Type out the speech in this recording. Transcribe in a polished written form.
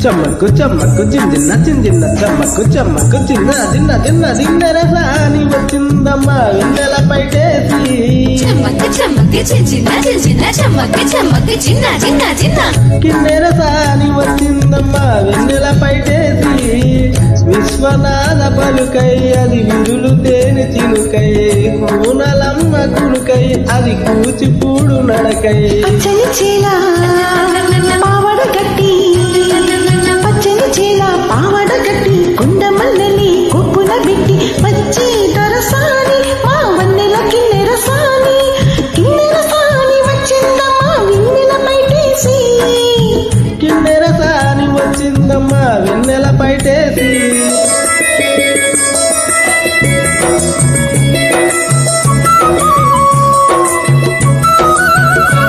చమ్మకు చమ్మకు జింజిన్న జింజిన్న చమ్మకు చమ్మకు చిన్న చిన్న చిన్న దిన్నెరసాని వచ్చిందమ్మా వెన్నెల పైటేసి చమ్మకు చమ్మకు చిన్న చిన్న చమ్మకు చమ్మకు చిన్న చిన్న చిన్న కిన్నెరసాని వచ్చిందమ్మా వెన్నెల పైటేసి విశ్వనాథ పలుకై అది విరులు తేనె చిలుకై కూనలమ్మ కులుకై అది కూచిపూడు నడకై పచ్చని చీల పావడ గట్టి పచ్చని చీల పావడ గట్టి కుండ మల్లెని కొప్పున పెట్టి వచ్చి